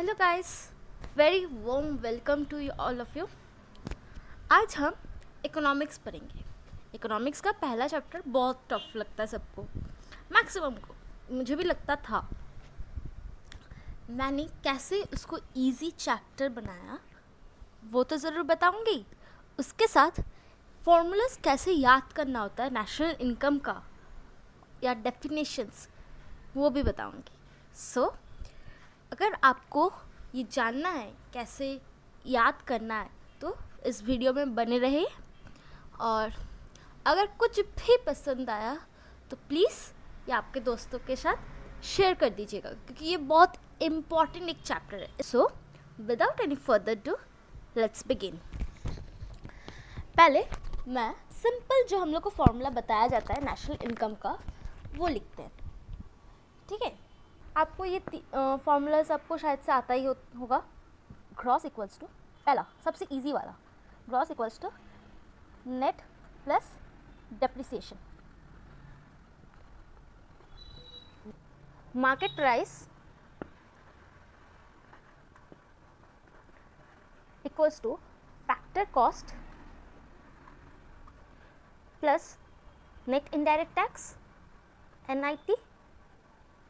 Hello guys, very warm welcome to all of you. आज हम economics पढ़ेंगे। Economics का पहला चैप्टर बहुत टफ लगता है सबको, मैक्सिमम को, मुझे भी लगता था। मैंने कैसे उसको इजी चैप्टर बनाया वो तो ज़रूर बताऊंगी। उसके साथ फॉर्मूलाज कैसे याद करना होता है नेशनल इनकम का या डेफिनेशंस वो भी बताऊंगी। सो अगर आपको ये जानना है कैसे याद करना है तो इस वीडियो में बने रहे, और अगर कुछ भी पसंद आया तो प्लीज़ ये आपके दोस्तों के साथ शेयर कर दीजिएगा, क्योंकि ये बहुत इम्पॉर्टेंट एक चैप्टर है। So without any further do let's begin. पहले मैं सिंपल जो हम लोग को फॉर्मूला बताया जाता है नेशनल इनकम का वो लिखते हैं, ठीक है। आपको ये फॉर्मूलाज आपको शायद से आता ही होगा। ग्रॉस इक्वल्स टू, पहला सबसे इजी वाला, gross equals to net plus depreciation. Market price equals to factor cost plus net indirect tax, NIT।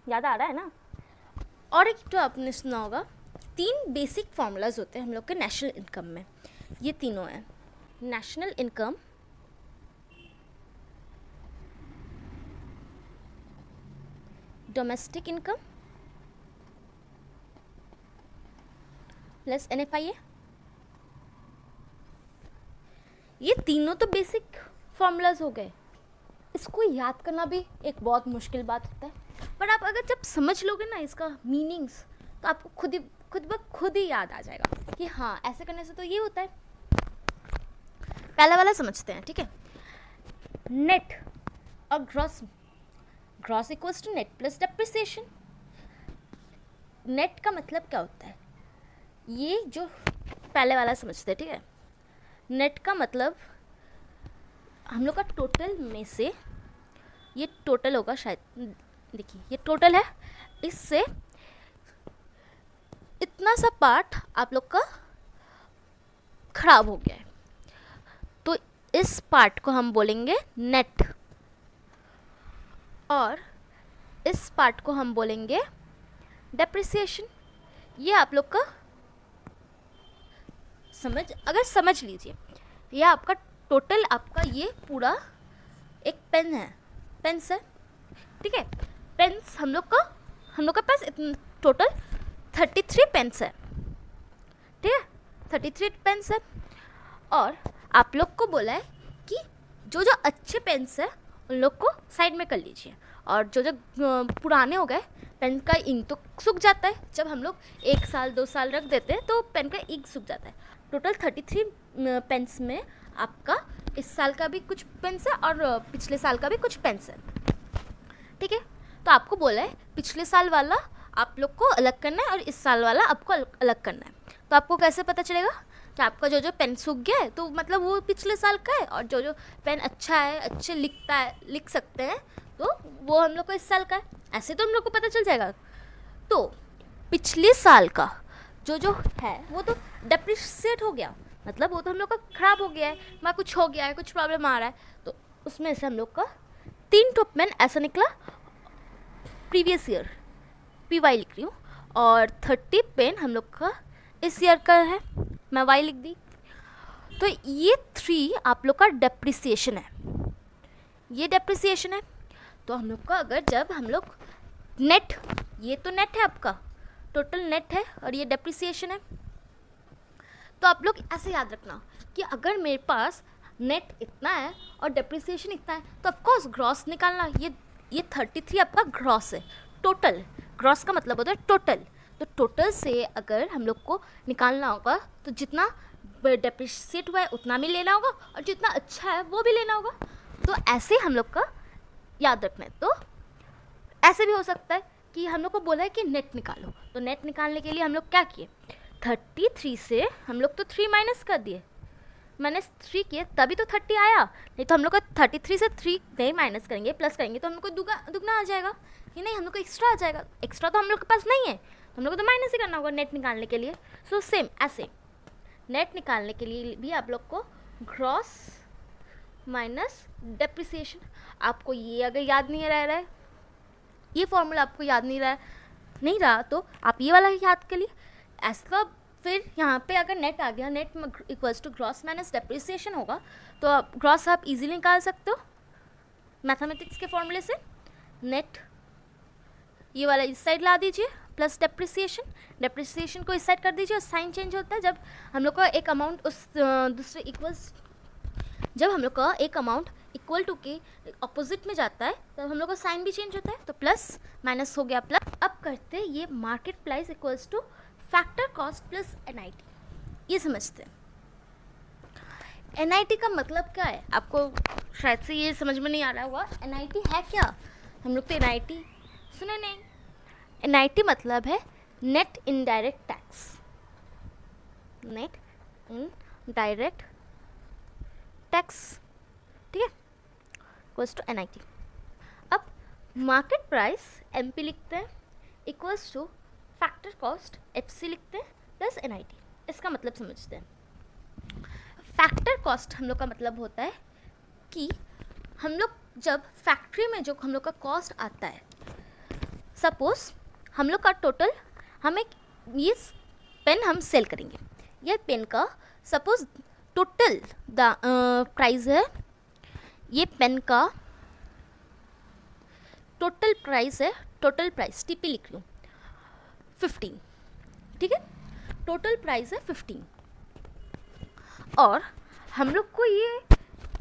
याद आ रहा है ना। और एक तो आपने सुना होगा, 3 बेसिक फार्मूलाज होते हैं हम लोग के नेशनल इनकम में। ये तीनों हैं: national income, domestic income plus NFIA। ये तीनों तो बेसिक फार्मूलाज हो गए। इसको याद करना भी एक बहुत मुश्किल बात होता है, पर आप अगर जब समझ लोगे ना इसका मीनिंग्स तो आपको खुद ही याद आ जाएगा कि हाँ ऐसे करने से तो ये होता है। पहला वाला समझते हैं, ठीक है। नेट और gross equals to net plus depreciation. Net का मतलब क्या होता है, ये जो पहले वाला समझते हैं, ठीक है। नेट का मतलब हम लोग का टोटल में से, ये टोटल होगा शायद, देखिए ये टोटल है, इससे इतना सा पार्ट आप लोग का खराब हो गया है तो इस पार्ट को हम बोलेंगे नेट, और इस पार्ट को हम बोलेंगे डेप्रिसिएशन। ये आप लोग का समझ लीजिए, ये आपका टोटल, आपका ये पूरा एक पेन्स है, ठीक है। पेन्स हम लोग का पास टोटल 33 पेन्स है, ठीक है। 33 पेन्स है, और आप लोग को बोला है कि जो जो अच्छे पेन्स है उन लोग को साइड में कर लीजिए, और जो जो पुराने हो गए पेन का इंक तो सूख जाता है, जब हम लोग 1 साल 2 साल रख देते हैं तो पेन का इंक सूख जाता है। टोटल 33 पेन्स में आपका इस साल का भी कुछ पेन्स है और पिछले साल का भी कुछ पेन्स है, ठीक है। तो आपको बोला है पिछले साल वाला आप लोग को अलग करना है और इस साल वाला आपको अलग करना है। तो आपको कैसे पता चलेगा कि आपका जो जो पेन सूख गया है तो मतलब वो पिछले साल का है, और जो जो पेन अच्छा है, अच्छे लिख सकते हैं, तो वो हम लोग को इस साल का है। ऐसे तो हम लोग को पता चल जाएगा। तो पिछले साल का जो जो है वो तो डेप्रिसिएट हो गया, मतलब वो तो हम लोग का ख़राब हो गया है, मैं कुछ हो गया है, कुछ प्रॉब्लम आ रहा है, तो उसमें से हम लोग का 3 टॉप पेन ऐसा निकला, प्रीवियस ईयर PY लिख रही हूँ, और 30 पेन हम लोग का इस ईयर का है, मैं Y लिख दी। तो ये 3 आप लोग का डेप्रिसिएशन है, ये डेप्रिसिएशन है। तो हम लोग का अगर जब हम लोग नेट, ये तो नेट है आपका, टोटल नेट है, और ये डेप्रिसिएशन है। तो आप लोग ऐसे याद रखना कि अगर मेरे पास नेट इतना है और डेप्रिसिएशन इतना है तो ऑफकोर्स ग्रॉस निकालना। ये 33 आपका ग्रॉस है, टोटल। ग्रॉस का मतलब होता है टोटल। तो टोटल से अगर हम लोग को निकालना होगा तो जितना डेप्रिसिएट हुआ है उतना भी लेना होगा, और जितना अच्छा है वो भी लेना होगा। तो ऐसे हम लोग का याद रखना है। तो ऐसे भी हो सकता है कि हम लोग को बोला है कि नेट निकालो, तो नेट निकालने के लिए हम लोग क्या किए, 33 से हम लोग तो 3 माइनस कर दिए, -3 किए तभी तो 30 आया, नहीं तो हम लोग को 33 से 3 नहीं माइनस करेंगे, प्लस करेंगे तो हम लोग को दुगना आ जाएगा, कि नहीं हम लोग को एक्स्ट्रा आ जाएगा। एक्स्ट्रा तो हम लोग के पास नहीं है, तो हम लोग को तो माइनस ही करना होगा नेट निकालने के लिए। सो सेम ऐसे नेट निकालने के लिए भी आप लोग को ग्रॉस माइनस डेप्रिसिएशन, आपको ये अगर याद नहीं रह रहा है, ये फॉर्मूला आपको याद नहीं रहा तो आप ये वाला याद कर लिए ऐसा। फिर यहाँ पे अगर नेट आ गया, net equals to gross minus depreciation होगा, तो आप ग्रॉस आप इजीली निकाल सकते हो मैथमेटिक्स के फॉर्मूले से। नेट ये वाला इस साइड ला दीजिए प्लस डेप्रिसिएशन को इस साइड कर दीजिए, और साइन चेंज होता है जब हम लोग का एक अमाउंट उस दूसरे इक्वल्स, जब हम लोग का एक अमाउंट इक्वल टू के अपोजिट में जाता है तब हम लोग का साइन भी चेंज होता है, तो प्लस माइनस हो गया प्लस। अब करते हैं ये market price equals to factor cost plus NIT, ये समझते हैं। NIT का मतलब क्या है, आपको शायद से ये समझ में नहीं आ रहा होगा। NIT है क्या, हम लोग तो NIT सुने नहीं। NIT मतलब है net indirect tax, net indirect tax, ठीक है, इक्वल्स टू NIT। अब मार्केट प्राइस MP लिखते हैं equals to factor cost FC लिखते हैं प्लस NIT। इसका मतलब समझते हैं। फैक्टर कॉस्ट हम लोग का मतलब होता है कि हम लोग जब फैक्ट्री में जो हम लोग का कॉस्ट आता है, सपोज हम लोग का टोटल, हम एक ये पेन हम सेल करेंगे, ये पेन का सपोज टोटल प्राइस है, ये पेन का टोटल प्राइस है, टोटल प्राइस TP लिख लूँ 15, ठीक है, टोटल प्राइस है 15। और हम लोग को ये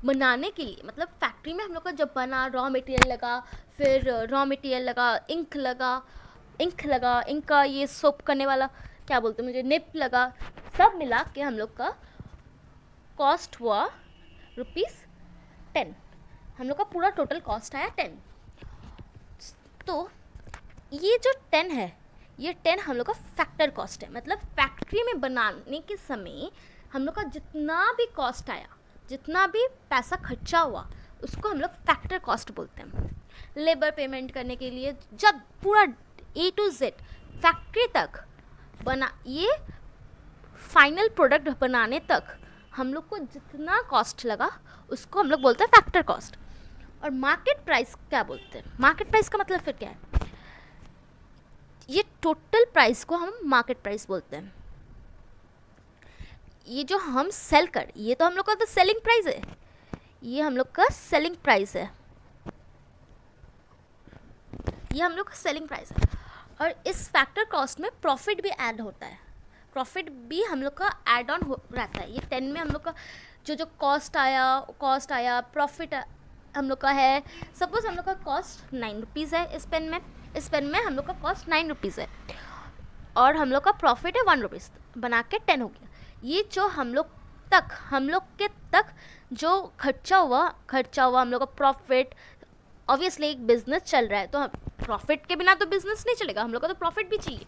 बनाने के लिए, मतलब फैक्ट्री में हम लोग का जब बना, रॉ मटेरियल लगा, फिर रॉ मटेरियल लगा, इंक का ये सोप करने वाला क्या बोलते हैं मुझे, निप लगा, सब मिला के हम लोग का कॉस्ट हुआ ₹10। हम लोग का पूरा टोटल कॉस्ट आया 10। तो ये जो 10 है, ये 10 हम लोग का फैक्टर कॉस्ट है, मतलब फैक्ट्री में बनाने के समय हम लोग का जितना भी कॉस्ट आया, जितना भी पैसा खर्चा हुआ, उसको हम लोग फैक्टर कॉस्ट बोलते हैं। लेबर पेमेंट करने के लिए जब पूरा A to Z फैक्ट्री तक बना, ये फाइनल प्रोडक्ट बनाने तक हम लोग को जितना कॉस्ट लगा उसको हम लोग बोलते हैं फैक्टर कॉस्ट। और मार्केट प्राइस क्या बोलते हैं, मार्केट प्राइस का मतलब फिर क्या है, ये टोटल प्राइस को हम मार्केट प्राइस बोलते हैं। ये जो हम सेल कर, ये तो हम लोग का तो सेलिंग प्राइस है, ये हम लोग का सेलिंग प्राइस है, ये हम लोग का सेलिंग प्राइस है। और इस फैक्टर कॉस्ट में प्रॉफिट भी ऐड होता है, प्रॉफिट भी हम लोग का ऐड ऑन हो रहता है। ये 10 में हम लोग का जो कॉस्ट आया प्रॉफिट हम लोग का है। सपोज हम लोग का कॉस्ट 9 रुपीज़ है इस पेन में हम लोग का कॉस्ट 9 रुपीज़ है, और हम लोग का प्रॉफिट है 1 रुपीज़, बना के 10 हो गया। ये जो हम लोग के तक जो खर्चा हुआ हम लोग का प्रॉफिट, ऑब्वियसली एक बिजनेस चल रहा है तो प्रॉफिट के बिना तो बिजनेस नहीं चलेगा, हम लोग का तो प्रॉफिट भी चाहिए।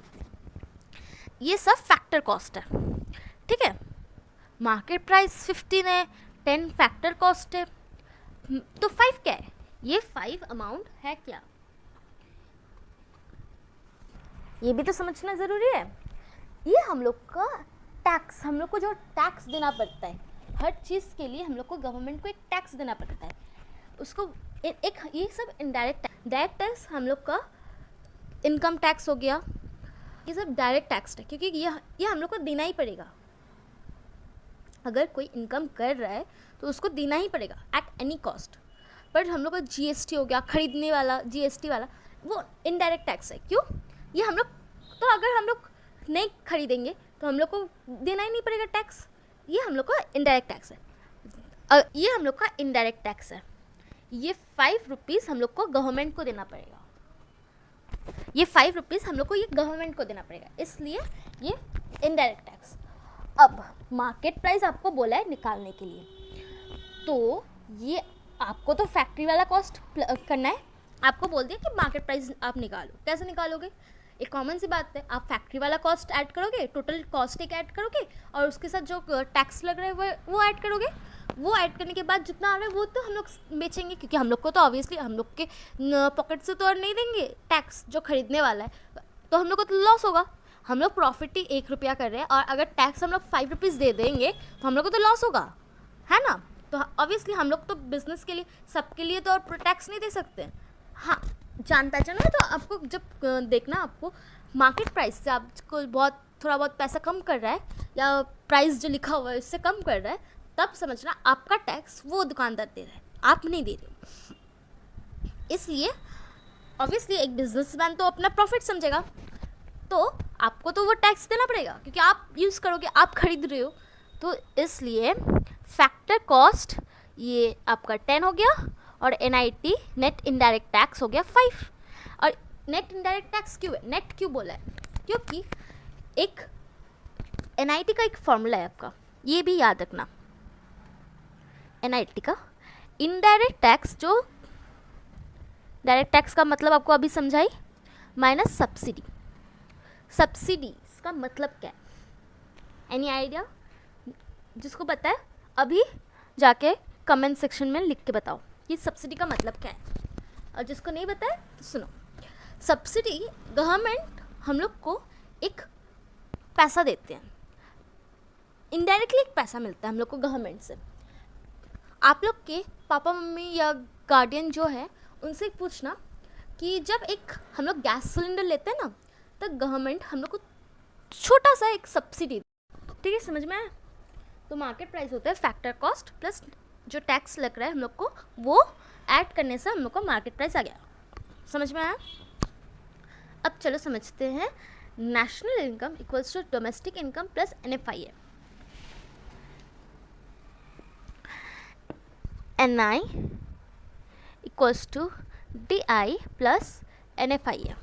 ये सब फैक्टर कॉस्ट है, ठीक है। मार्केट प्राइस 15 है, 10 फैक्टर कॉस्ट है, तो 5 क्या है, ये 5 अमाउंट है क्या, ये भी तो समझना ज़रूरी है। ये हम लोग का टैक्स, हम लोग को जो टैक्स देना पड़ता है, हर चीज़ के लिए हम लोग को गवर्नमेंट को एक टैक्स देना पड़ता है, उसको एक ये सब इनडायरेक्ट डायरेक्ट टैक्स हम लोग का इनकम टैक्स हो गया, ये सब डायरेक्ट टैक्स है, क्योंकि ये हम लोग को देना ही पड़ेगा। अगर कोई इनकम कर रहा है तो उसको देना ही पड़ेगा एट एनी कॉस्ट। पर हम लोग का GST हो गया, खरीदने वाला GST वाला, वो इनडायरेक्ट टैक्स है। क्यों, ये हम लोग तो अगर हम लोग नहीं खरीदेंगे तो हम लोग को देना ही नहीं पड़ेगा टैक्स, ये हम लोग का इनडायरेक्ट टैक्स है। ये हम लोग का इनडायरेक्ट टैक्स है, ये 5 रुपीज़ हम लोग को गवर्नमेंट को देना पड़ेगा, ये 5 रुपीज़ हम लोग को ये गवर्नमेंट को देना पड़ेगा, इसलिए ये इनडायरेक्ट टैक्स। अब मार्केट प्राइस आपको बोला है निकालने के लिए, तो ये आपको तो फैक्ट्री वाला कॉस्ट करना है, आपको बोल दिया कि मार्केट प्राइस आप निकालो। कैसे निकालोगे, एक कॉमन सी बात है, आप फैक्ट्री वाला कॉस्ट ऐड करोगे, टोटल कॉस्ट एक ऐड करोगे, और उसके साथ जो टैक्स लग रहा है वो ऐड करोगे। वो ऐड करने के बाद जितना आ रहा है वो तो हम लोग बेचेंगे, क्योंकि हम लोग को तो ऑब्वियसली हम लोग के पॉकेट से तो और नहीं देंगे टैक्स जो खरीदने वाला है, तो हम लोग को तो लॉस होगा। हम लोग प्रॉफिट ही 1 रुपया कर रहे हैं, और अगर टैक्स हम लोग 5 रुपीज़ दे देंगे तो हम लोग को तो लॉस होगा, है ना। तो ऑब्वियसली हम लोग तो बिजनेस के लिए, सबके लिए तो और टैक्स नहीं दे सकते। हाँ, जान पहचान है तो आपको जब देखना, आपको मार्केट प्राइस से आपको थोड़ा बहुत पैसा कम कर रहा है, या प्राइस जो लिखा हुआ है उससे कम कर रहा है, तब समझना आपका टैक्स वो दुकानदार दे रहा है, आप नहीं दे रहे। इसलिए ऑब्वियसली एक बिजनेसमैन तो अपना प्रॉफिट समझेगा, तो आपको तो वो टैक्स देना पड़ेगा, क्योंकि आप यूज़ करोगे, आप खरीद रहे हो। तो इसलिए फैक्टर कॉस्ट ये आपका 10 हो गया, और NIT नेट इनडायरेक्ट टैक्स हो गया 5। और नेट इनडायरेक्ट टैक्स क्यों है, नेट क्यों बोला है, क्योंकि एक NIT का एक फॉर्मूला है आपका, ये भी याद रखना। NIT का इनडायरेक्ट टैक्स, जो डायरेक्ट टैक्स का मतलब आपको अभी समझाई, माइनस सब्सिडी। सब्सिडीज का मतलब क्या है, एनी आइडिया? जिसको पता है अभी जाके कमेंट सेक्शन में लिख के बताओ कि सब्सिडी का मतलब क्या है, और जिसको नहीं पता है तो सुनो। सब्सिडी, गवर्नमेंट हम लोग को एक पैसा देते हैं, इनडायरेक्टली एक पैसा मिलता है हम लोग को गवर्नमेंट से। आप लोग के पापा मम्मी या गार्डियन जो है उनसे पूछना कि जब एक हम लोग गैस सिलेंडर लेते हैं ना, तो गवर्नमेंट हम लोग को छोटा सा एक सब्सिडी, ठीक है, समझ में आया? तो मार्केट प्राइस होता है फैक्टर कॉस्ट प्लस जो टैक्स लग रहा है हम लोग को, वो ऐड करने से हम लोग को मार्केट प्राइस आ गया। समझ में आया? अब चलो समझते हैं national income equals to domestic income plus NFIA। NI equals to DI plus NFIA।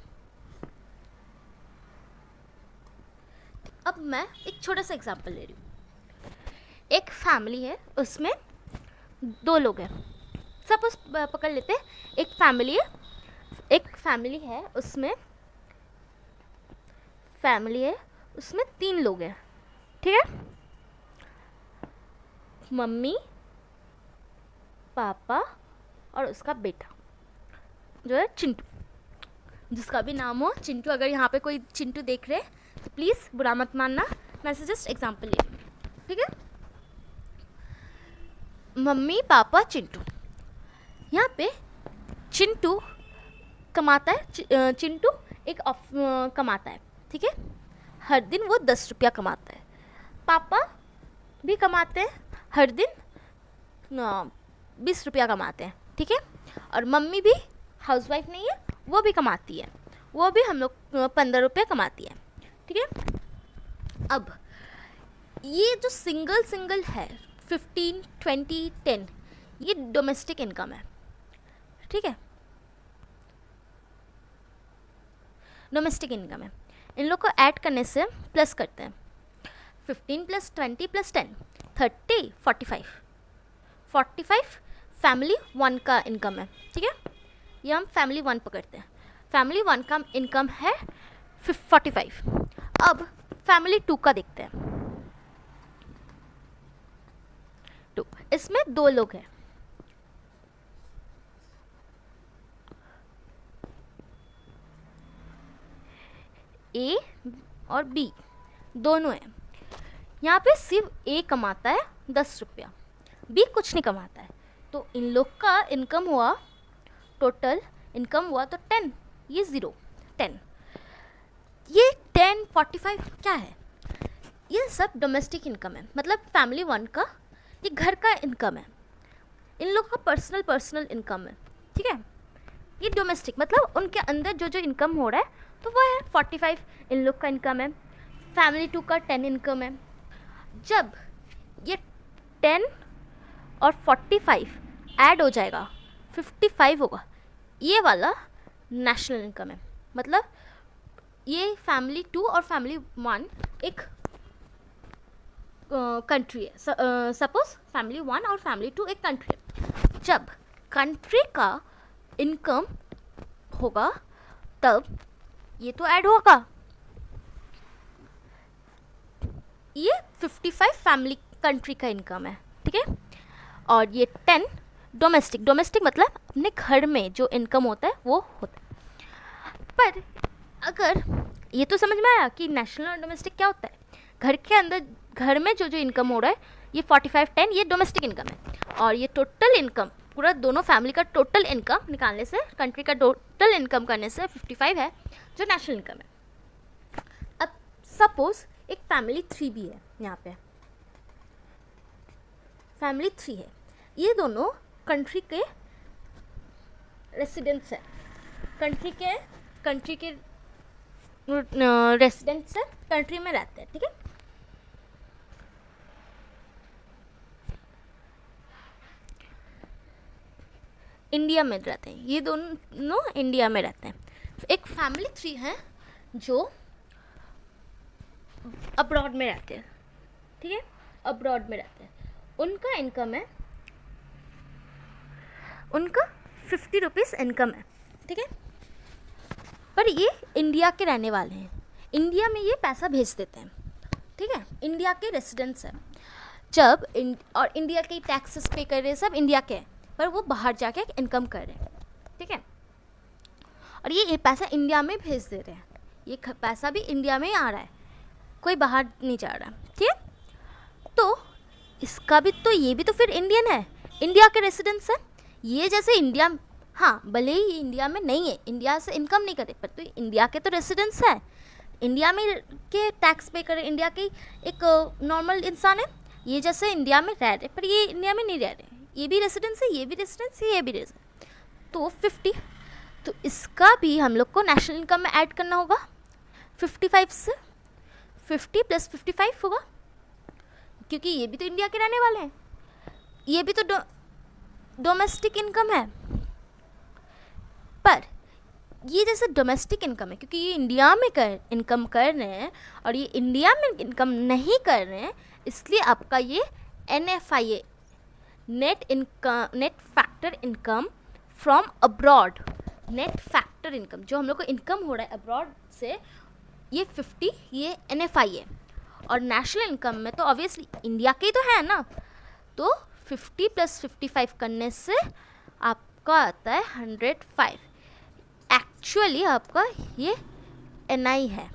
अब मैं एक छोटा सा एग्जांपल ले रही हूँ। एक फैमिली है, उसमें 2 लोग हैं। सपोज पकड़ लेते हैं एक फैमिली है, उसमें 3 लोग हैं, ठीक है। मम्मी, पापा और उसका बेटा जो है चिंटू, जिसका भी नाम हो चिंटू। अगर यहाँ पे कोई चिंटू देख रहे तो प्लीज़ बुरा मत मानना, मैं से जस्ट एग्जाम्पल ले रही हूँ, ठीक है। मम्मी, पापा, चिंटू। यहाँ पे चिंटू कमाता है, चिंटू एक कमाता है, ठीक है। हर दिन वो 10 रुपया कमाता है। पापा भी कमाते हैं, हर दिन 20 रुपया कमाते हैं, ठीक है। और मम्मी भी हाउसवाइफ नहीं है, वो भी कमाती है, वो भी हम लोग 15 रुपये कमाती है, ठीक है। अब ये जो सिंगल है 15, 20, 10, ये डोमेस्टिक इनकम है, ठीक है, डोमेस्टिक इनकम है। इन लोग को ऐड करने से प्लस करते हैं, 15 + 20 + 10 30, 45 फैमिली 1 का इनकम है, ठीक है। ये हम फैमिली 1 पकड़ते हैं। फैमिली 1 का इनकम है 45। अब फैमिली 2 का देखते हैं। 2, इसमें 2 लोग हैं, A और B दोनों हैं। यहाँ पे सिर्फ A कमाता है 10 रुपया, B कुछ नहीं कमाता है। तो इन लोग का इनकम हुआ, टोटल इनकम हुआ तो 10, ये 0, 10, ये 10, 45 क्या है? ये सब डोमेस्टिक इनकम है, मतलब फैमिली 1 का, ये घर का इनकम है। इन लोग का पर्सनल इनकम है, ठीक है। ये डोमेस्टिक मतलब उनके अंदर जो इनकम हो रहा है तो वो है 45 इन लोग का इनकम है। फैमिली 2 का 10 इनकम है। जब ये 10 और 45 ऐड हो जाएगा 55 होगा, ये वाला नेशनल इनकम है। मतलब ये फैमिली 2 और फैमिली 1 एक कंट्री है। सपोज फैमिली 1 और फैमिली 2 एक कंट्री है। जब कंट्री का इनकम होगा तब ये तो ऐड होगा। ये 55 फैमिली कंट्री का इनकम है, ठीक है। और ये 10 डोमेस्टिक, डोमेस्टिक मतलब अपने घर में जो इनकम होता है वो होता है। पर अगर ये तो समझ में आया कि नेशनल और डोमेस्टिक क्या होता है। घर के अंदर, घर में जो जो इनकम हो रहा है, ये 45-10 ये डोमेस्टिक इनकम है। और ये टोटल इनकम, पूरा दोनों फैमिली का टोटल इनकम निकालने से, कंट्री का टोटल इनकम करने से 55 है जो नेशनल इनकम है। अब सपोज एक फैमिली 3 भी है, यहाँ पे फैमिली 3 है, ये दोनों कंट्री के रेसिडेंट्स है, कंट्री के रेसिडेंट्स है, कंट्री में रहते हैं, ठीक है। इंडिया में रहते हैं, ये दोनों इंडिया में रहते हैं। एक फैमिली 3 है जो अब्रॉड में रहते हैं, ठीक है, अब्रॉड में रहते हैं। उनका इनकम है, उनका 50 रुपीज़ इनकम है, ठीक है। पर ये इंडिया के रहने वाले हैं, इंडिया में ये पैसा भेज देते हैं, ठीक है, इंडिया के रेसिडेंट्स हैं। जब और इंडिया के टैक्सेस पे कर रहे हैं, सब इंडिया के हैं, पर वो बाहर जाके इनकम कर रहे हैं, ठीक है। और ये पैसा इंडिया में भेज दे रहे हैं, ये पैसा भी इंडिया में ही आ रहा है, कोई बाहर नहीं जा रहा, ठीक है। तो इसका भी तो, ये भी तो फिर इंडियन है, इंडिया के रेसिडेंट्स है। ये जैसे इंडिया, हाँ भले ही इंडिया में नहीं है, इंडिया से इनकम नहीं करे, पर तो इंडिया के तो रेसिडेंट्स है, इंडिया में के टैक्स पे करे, इंडिया के एक नॉर्मल इंसान है। ये जैसे इंडिया में रह रहे, पर ये इंडिया में नहीं रह रहे, ये भी रेसिडेंस है, ये भी रेसिडेंस है, ये भी रेसिडेंस। तो 50, तो इसका भी हम लोग को नेशनल इनकम में ऐड करना होगा। 55 से 50 + 55 होगा, क्योंकि ये भी तो इंडिया के रहने वाले हैं, ये भी तो डोमेस्टिक इनकम है। पर ये जैसे डोमेस्टिक इनकम है, क्योंकि ये इंडिया में इनकम कर रहे हैं और ये इंडिया में इनकम नहीं कर रहे हैं, इसलिए आपका ये NFIA, net factor income from abroad, net factor income जो हम लोग को इनकम हो रहा है अब्रॉड से, ये 50 ये NFIA। और नेशनल इनकम में तो ऑब्वियसली इंडिया के ही तो है ना, तो 50 + 55 करने से आपका आता है 105। एक्चुअली आपका ये NI है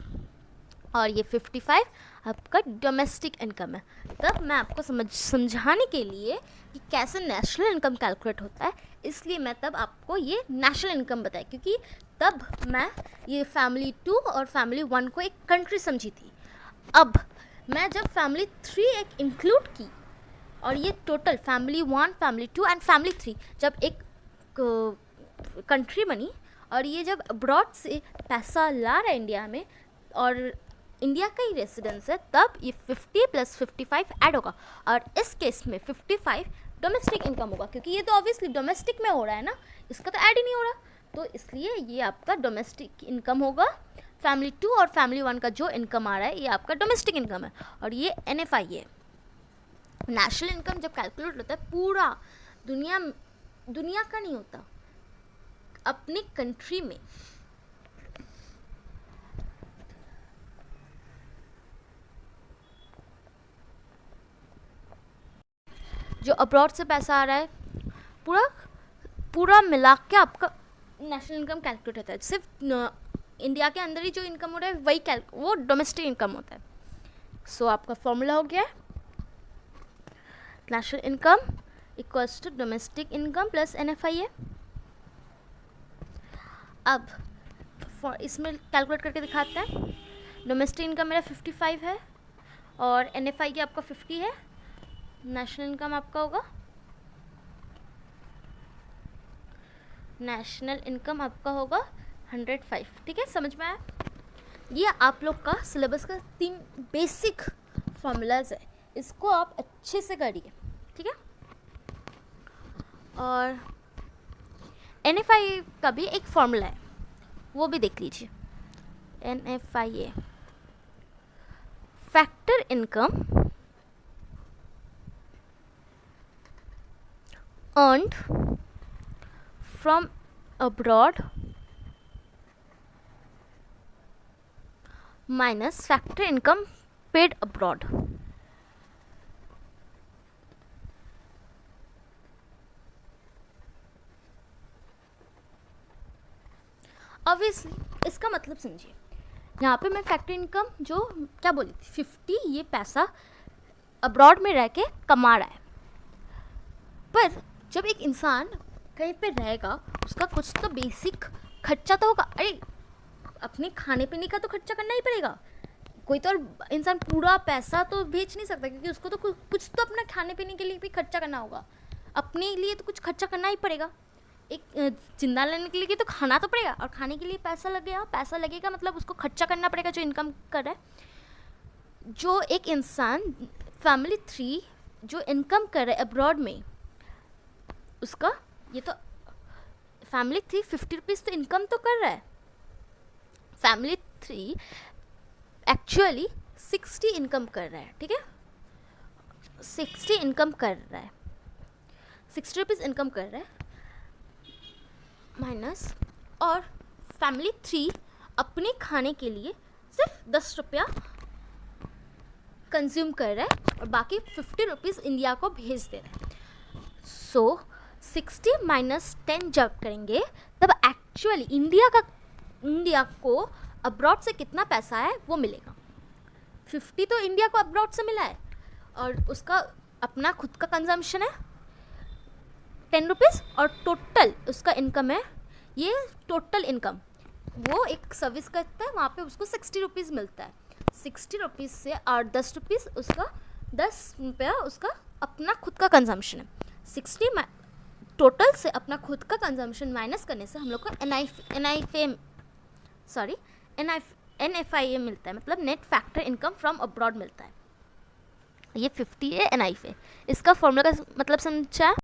और ये 55 आपका डोमेस्टिक इनकम है। तब मैं आपको समझाने के लिए कि कैसे नेशनल इनकम कैलकुलेट होता है, इसलिए मैं तब आपको ये नेशनल इनकम बताया, क्योंकि तब मैं ये फैमिली 2 और फैमिली 1 को एक कंट्री समझी थी। अब मैं जब फैमिली 3 एक इंक्लूड की और ये total family 1, family 2 and family 3 जब एक कंट्री बनी और ये जब अब्रॉड से पैसा ला रहा है इंडिया में और इंडिया का ही रेसिडेंस है, तब ये 50 + 55 ऐड होगा। और इस केस में 55 डोमेस्टिक इनकम होगा, क्योंकि ये तो ऑब्वियसली डोमेस्टिक में हो रहा है ना, इसका तो ऐड ही नहीं हो रहा, तो इसलिए ये आपका डोमेस्टिक इनकम होगा। फैमिली 2 और फैमिली 1 का जो इनकम आ रहा है ये आपका डोमेस्टिक इनकम है, और ये NFI है। नेशनल इनकम जब कैलकुलेट होता है पूरा दुनिया का नहीं होता, अपनी कंट्री में जो अब्रॉड से पैसा आ रहा है पूरा मिला के आपका नेशनल इनकम कैलकुलेट होता है। सिर्फ इंडिया के अंदर ही जो इनकम हो रहा है वही वो डोमेस्टिक इनकम होता है। सो आपका फॉर्मूला हो गया national income equals to domestic income plus NFIA। अब इसमें कैलकुलेट करके दिखाते हैं। डोमेस्टिक इनकम मेरा 55 है और NFIA आपका 50 है। नेशनल इनकम आपका होगा, नेशनल इनकम आपका होगा 105। ठीक है, समझ में आया? ये आप लोग का सिलेबस का 3 बेसिक फॉर्मूलाज है, इसको आप अच्छे से करिए। ठीक है, और NFIA का भी एक फॉर्मूला है, वो भी देख लीजिए। NFIA factor income earned from abroad minus factor income paid abroad. Obviously इसका मतलब समझिए, यहाँ पे मैं फैक्टर इनकम जो क्या बोली थी 50, ये पैसा अब्रॉड में रह के कमा रहा है। पर जब एक इंसान कहीं पे रहेगा उसका कुछ तो बेसिक खर्चा तो होगा। अरे अपने खाने पीने का तो खर्चा करना ही पड़ेगा। कोई तो इंसान पूरा पैसा तो बेच नहीं सकता, क्योंकि उसको तो कुछ तो अपना खाने पीने के लिए भी खर्चा करना होगा। अपने लिए तो कुछ खर्चा करना ही पड़ेगा। एक जिंदा लेने के लिए तो खाना तो पड़ेगा, और खाने के लिए पैसा लगेगा। पैसा लगेगा मतलब उसको खर्चा करना पड़ेगा जो इनकम कर रहा है। जो एक इंसान फैमिली 3 जो इनकम कर रहा है अब्रॉड में, उसका ये तो फैमिली 3 50 रुपीज़ तो इनकम तो कर रहा है। फैमिली 3 एक्चुअली 60 इनकम कर रहा है, ठीक है, 60 इनकम कर रहा है, 60 रुपीज़ इनकम कर रहा है माइनस, और फैमिली 3 अपने खाने के लिए सिर्फ 10 रुपया कंज्यूम कर रहा है और बाकी 50 रुपीज़ इंडिया को भेज दे रहा है। सो 60 माइनस 10 जब करेंगे तब एक्चुअली इंडिया को अब्रॉड से कितना पैसा है वो मिलेगा। 50 तो इंडिया को अब्रॉड से मिला है, और उसका अपना खुद का कंजम्पशन है 10 रुपीज़, और टोटल उसका इनकम है, ये टोटल इनकम वो एक सर्विस करता है, वहाँ पे उसको 60 रुपीज़ मिलता है। 60 रुपीज़ से और 10 रुपीज़ उसका 10 रुपया उसका अपना खुद का कंजम्पशन है। 60 टोटल से अपना खुद का कंजम्पशन माइनस करने से हम लोग को NFIA मिलता है, मतलब net factor income from abroad मिलता है। ये 50 है NFIA। इसका फॉर्मूला का मतलब समझा?